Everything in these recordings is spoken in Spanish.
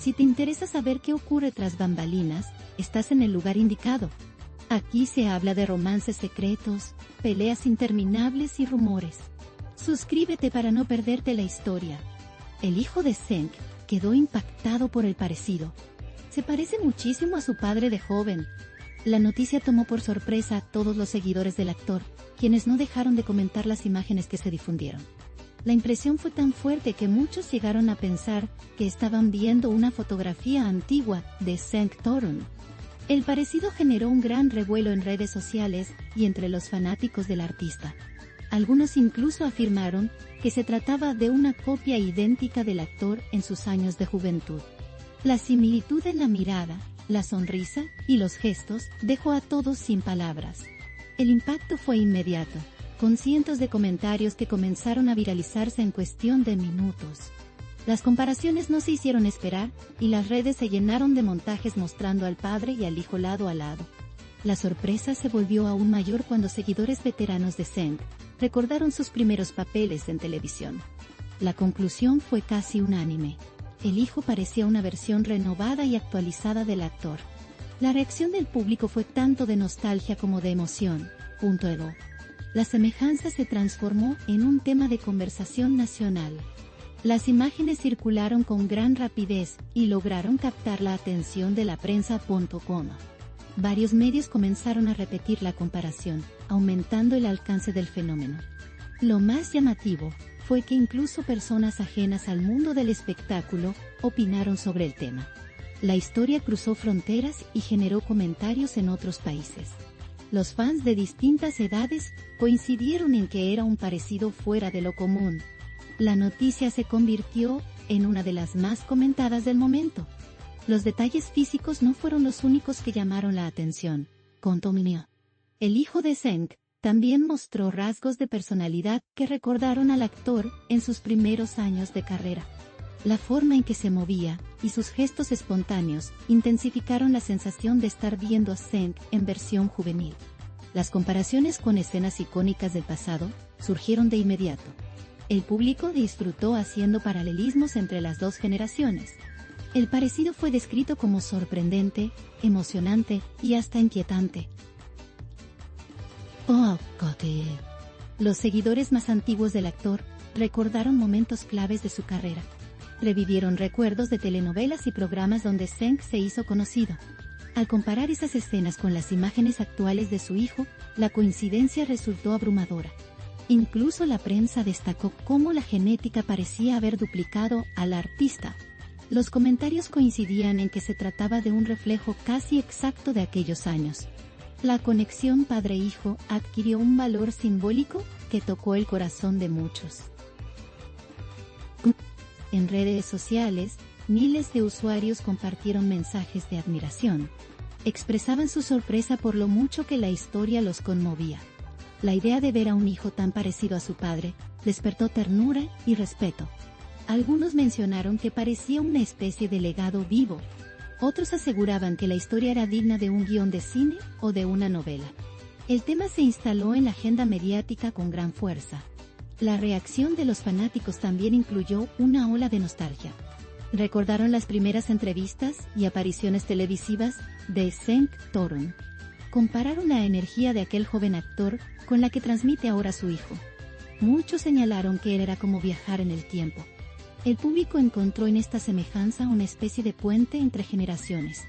Si te interesa saber qué ocurre tras bambalinas, estás en el lugar indicado. Aquí se habla de romances secretos, peleas interminables y rumores. Suscríbete para no perderte la historia. El hijo de Zeng quedó impactado por el parecido. Se parece muchísimo a su padre de joven. La noticia tomó por sorpresa a todos los seguidores del actor, quienes no dejaron de comentar las imágenes que se difundieron. La impresión fue tan fuerte que muchos llegaron a pensar que estaban viendo una fotografía antigua de Zeng Torun. El parecido generó un gran revuelo en redes sociales y entre los fanáticos del artista. Algunos incluso afirmaron que se trataba de una copia idéntica del actor en sus años de juventud. La similitud en la mirada, la sonrisa y los gestos dejó a todos sin palabras. El impacto fue inmediato, con cientos de comentarios que comenzaron a viralizarse en cuestión de minutos. Las comparaciones no se hicieron esperar, y las redes se llenaron de montajes mostrando al padre y al hijo lado a lado. La sorpresa se volvió aún mayor cuando seguidores veteranos de Zeng recordaron sus primeros papeles en televisión. La conclusión fue casi unánime. El hijo parecía una versión renovada y actualizada del actor. La reacción del público fue tanto de nostalgia como de emoción. Edo. La semejanza se transformó en un tema de conversación nacional. Las imágenes circularon con gran rapidez y lograron captar la atención de la prensa.com. Varios medios comenzaron a repetir la comparación, aumentando el alcance del fenómeno. Lo más llamativo fue que incluso personas ajenas al mundo del espectáculo opinaron sobre el tema. La historia cruzó fronteras y generó comentarios en otros países. Los fans de distintas edades coincidieron en que era un parecido fuera de lo común. La noticia se convirtió en una de las más comentadas del momento. Los detalles físicos no fueron los únicos que llamaron la atención, contó Minio. El hijo de Zeng también mostró rasgos de personalidad que recordaron al actor en sus primeros años de carrera. La forma en que se movía y sus gestos espontáneos intensificaron la sensación de estar viendo a Zeng en versión juvenil. Las comparaciones con escenas icónicas del pasado surgieron de inmediato. El público disfrutó haciendo paralelismos entre las dos generaciones. El parecido fue descrito como sorprendente, emocionante y hasta inquietante. Los seguidores más antiguos del actor recordaron momentos claves de su carrera. Revivieron recuerdos de telenovelas y programas donde Zeng se hizo conocido. Al comparar esas escenas con las imágenes actuales de su hijo, la coincidencia resultó abrumadora. Incluso la prensa destacó cómo la genética parecía haber duplicado al artista. Los comentarios coincidían en que se trataba de un reflejo casi exacto de aquellos años. La conexión padre-hijo adquirió un valor simbólico que tocó el corazón de muchos. En redes sociales, miles de usuarios compartieron mensajes de admiración. Expresaban su sorpresa por lo mucho que la historia los conmovía. La idea de ver a un hijo tan parecido a su padre despertó ternura y respeto. Algunos mencionaron que parecía una especie de legado vivo. Otros aseguraban que la historia era digna de un guión de cine o de una novela. El tema se instaló en la agenda mediática con gran fuerza. La reacción de los fanáticos también incluyó una ola de nostalgia. Recordaron las primeras entrevistas y apariciones televisivas de Zeng Torun. Compararon la energía de aquel joven actor con la que transmite ahora su hijo. Muchos señalaron que él era como viajar en el tiempo. El público encontró en esta semejanza una especie de puente entre generaciones.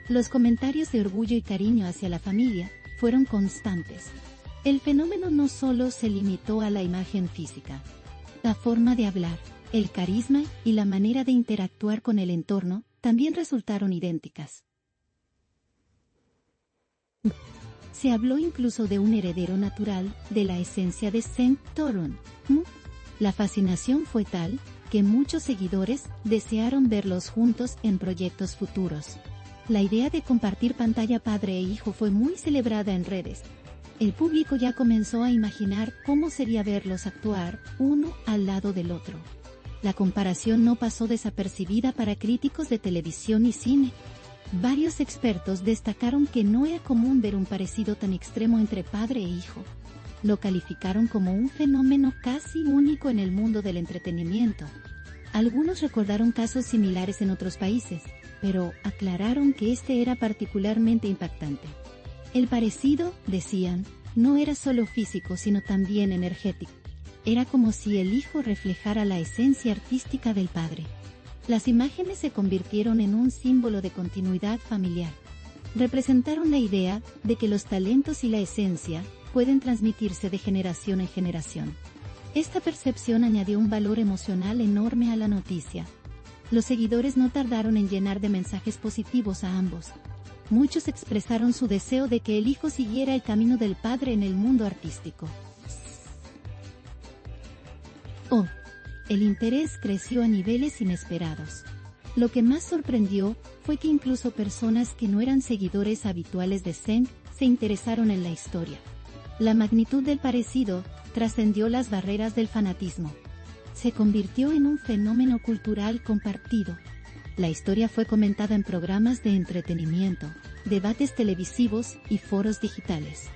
Los comentarios de orgullo y cariño hacia la familia fueron constantes. El fenómeno no solo se limitó a la imagen física. La forma de hablar, el carisma y la manera de interactuar con el entorno también resultaron idénticas. Se habló incluso de un heredero natural de la esencia de Zeng Torun. La fascinación fue tal que muchos seguidores desearon verlos juntos en proyectos futuros. La idea de compartir pantalla padre e hijo fue muy celebrada en redes. El público ya comenzó a imaginar cómo sería verlos actuar uno al lado del otro. La comparación no pasó desapercibida para críticos de televisión y cine. Varios expertos destacaron que no era común ver un parecido tan extremo entre padre e hijo. Lo calificaron como un fenómeno casi único en el mundo del entretenimiento. Algunos recordaron casos similares en otros países, pero aclararon que este era particularmente impactante. El parecido, decían, no era solo físico sino también energético. Era como si el hijo reflejara la esencia artística del padre. Las imágenes se convirtieron en un símbolo de continuidad familiar. Representaron la idea de que los talentos y la esencia pueden transmitirse de generación en generación. Esta percepción añadió un valor emocional enorme a la noticia. Los seguidores no tardaron en llenar de mensajes positivos a ambos. Muchos expresaron su deseo de que el hijo siguiera el camino del padre en el mundo artístico. El interés creció a niveles inesperados. Lo que más sorprendió fue que incluso personas que no eran seguidores habituales de Zeng se interesaron en la historia. La magnitud del parecido trascendió las barreras del fanatismo. Se convirtió en un fenómeno cultural compartido. La historia fue comentada en programas de entretenimiento, debates televisivos y foros digitales.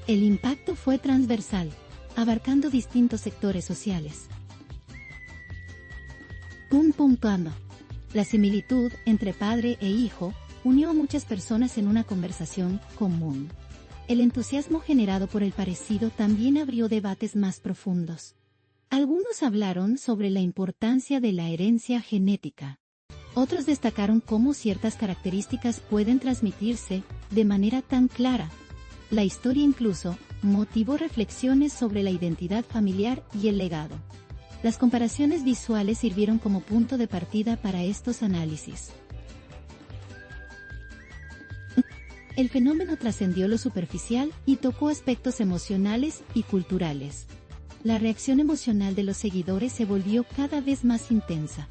El impacto fue transversal, abarcando distintos sectores sociales. La similitud entre padre e hijo unió a muchas personas en una conversación común. El entusiasmo generado por el parecido también abrió debates más profundos. Algunos hablaron sobre la importancia de la herencia genética. Otros destacaron cómo ciertas características pueden transmitirse de manera tan clara. La historia incluso motivó reflexiones sobre la identidad familiar y el legado. Las comparaciones visuales sirvieron como punto de partida para estos análisis. El fenómeno trascendió lo superficial y tocó aspectos emocionales y culturales. La reacción emocional de los seguidores se volvió cada vez más intensa.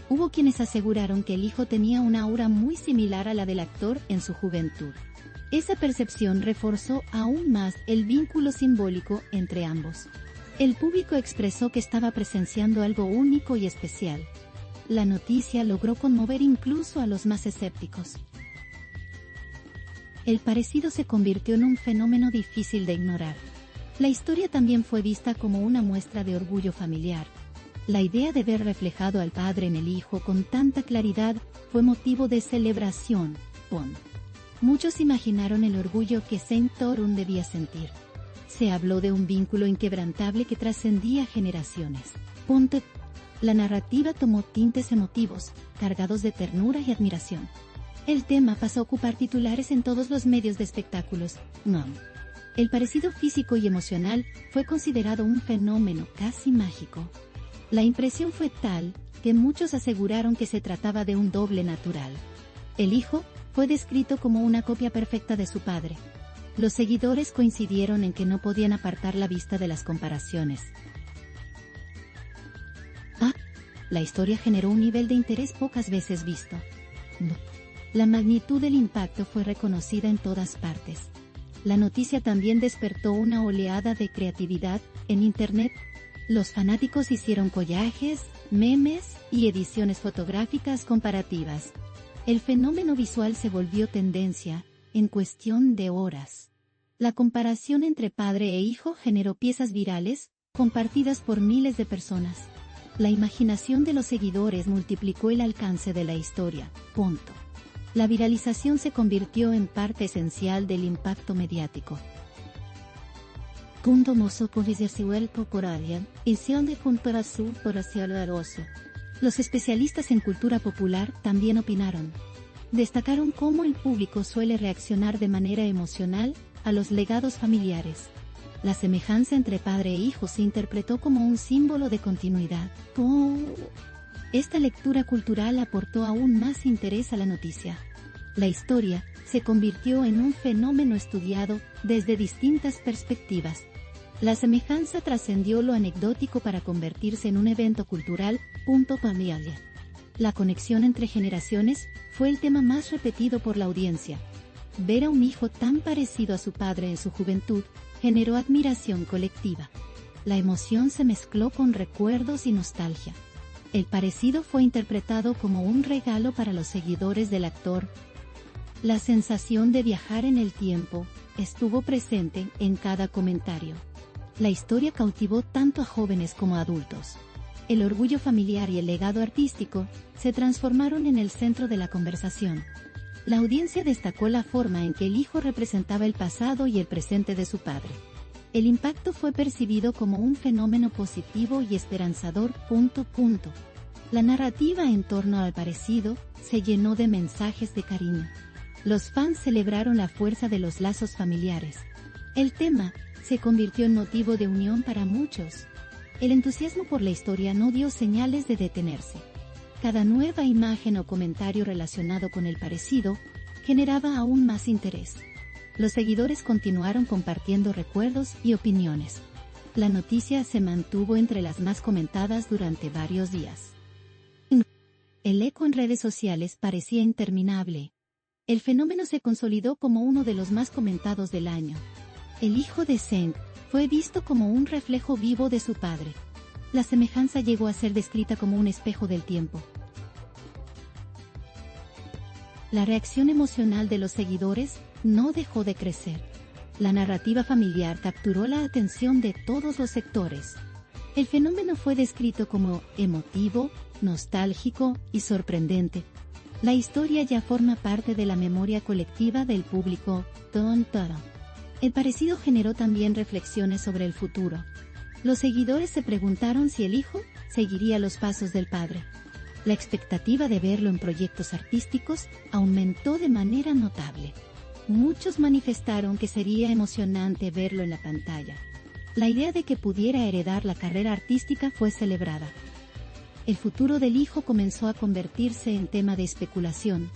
Hubo quienes aseguraron que el hijo tenía una aura muy similar a la del actor en su juventud. Esa percepción reforzó aún más el vínculo simbólico entre ambos. El público expresó que estaba presenciando algo único y especial. La noticia logró conmover incluso a los más escépticos. El parecido se convirtió en un fenómeno difícil de ignorar. La historia también fue vista como una muestra de orgullo familiar. La idea de ver reflejado al padre en el hijo con tanta claridad fue motivo de celebración. Muchos imaginaron el orgullo que Saint Torun debía sentir. Se habló de un vínculo inquebrantable que trascendía generaciones. La narrativa tomó tintes emotivos, cargados de ternura y admiración. El tema pasó a ocupar titulares en todos los medios de espectáculos. El parecido físico y emocional fue considerado un fenómeno casi mágico. La impresión fue tal que muchos aseguraron que se trataba de un doble natural. El hijo fue descrito como una copia perfecta de su padre. Los seguidores coincidieron en que no podían apartar la vista de las comparaciones. La historia generó un nivel de interés pocas veces visto. La magnitud del impacto fue reconocida en todas partes. La noticia también despertó una oleada de creatividad en Internet. Los fanáticos hicieron collages, memes y ediciones fotográficas comparativas. El fenómeno visual se volvió tendencia en cuestión de horas. La comparación entre padre e hijo generó piezas virales, compartidas por miles de personas. La imaginación de los seguidores multiplicó el alcance de la historia. La viralización se convirtió en parte esencial del impacto mediático. Los especialistas en cultura popular también opinaron. Destacaron cómo el público suele reaccionar de manera emocional a los legados familiares. La semejanza entre padre e hijo se interpretó como un símbolo de continuidad. Esta lectura cultural aportó aún más interés a la noticia. La historia se convirtió en un fenómeno estudiado desde distintas perspectivas. La semejanza trascendió lo anecdótico para convertirse en un evento cultural. Familiar. La conexión entre generaciones fue el tema más repetido por la audiencia. Ver a un hijo tan parecido a su padre en su juventud generó admiración colectiva. La emoción se mezcló con recuerdos y nostalgia. El parecido fue interpretado como un regalo para los seguidores del actor. La sensación de viajar en el tiempo estuvo presente en cada comentario. La historia cautivó tanto a jóvenes como a adultos. El orgullo familiar y el legado artístico se transformaron en el centro de la conversación. La audiencia destacó la forma en que el hijo representaba el pasado y el presente de su padre. El impacto fue percibido como un fenómeno positivo y esperanzador. La narrativa en torno al parecido se llenó de mensajes de cariño. Los fans celebraron la fuerza de los lazos familiares. El tema se convirtió en motivo de unión para muchos. El entusiasmo por la historia no dio señales de detenerse. Cada nueva imagen o comentario relacionado con el parecido generaba aún más interés. Los seguidores continuaron compartiendo recuerdos y opiniones. La noticia se mantuvo entre las más comentadas durante varios días. El eco en redes sociales parecía interminable. El fenómeno se consolidó como uno de los más comentados del año. El hijo de Zeng fue visto como un reflejo vivo de su padre. La semejanza llegó a ser descrita como un espejo del tiempo. La reacción emocional de los seguidores no dejó de crecer. La narrativa familiar capturó la atención de todos los sectores. El fenómeno fue descrito como emotivo, nostálgico y sorprendente. La historia ya forma parte de la memoria colectiva del público. El parecido generó también reflexiones sobre el futuro. Los seguidores se preguntaron si el hijo seguiría los pasos del padre. La expectativa de verlo en proyectos artísticos aumentó de manera notable. Muchos manifestaron que sería emocionante verlo en la pantalla. La idea de que pudiera heredar la carrera artística fue celebrada. El futuro del hijo comenzó a convertirse en tema de especulación.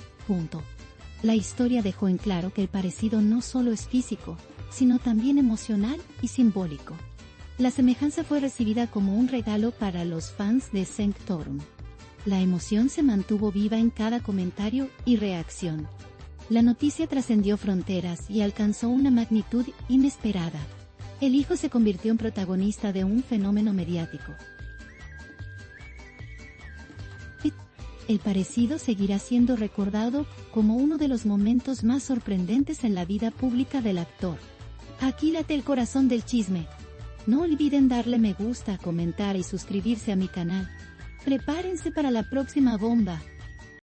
La historia dejó en claro que el parecido no solo es físico, sino también emocional y simbólico. La semejanza fue recibida como un regalo para los fans de Sanctorum. La emoción se mantuvo viva en cada comentario y reacción. La noticia trascendió fronteras y alcanzó una magnitud inesperada. El hijo se convirtió en protagonista de un fenómeno mediático. El parecido seguirá siendo recordado como uno de los momentos más sorprendentes en la vida pública del actor. Aquí late el corazón del chisme. No olviden darle me gusta, comentar y suscribirse a mi canal. Prepárense para la próxima bomba.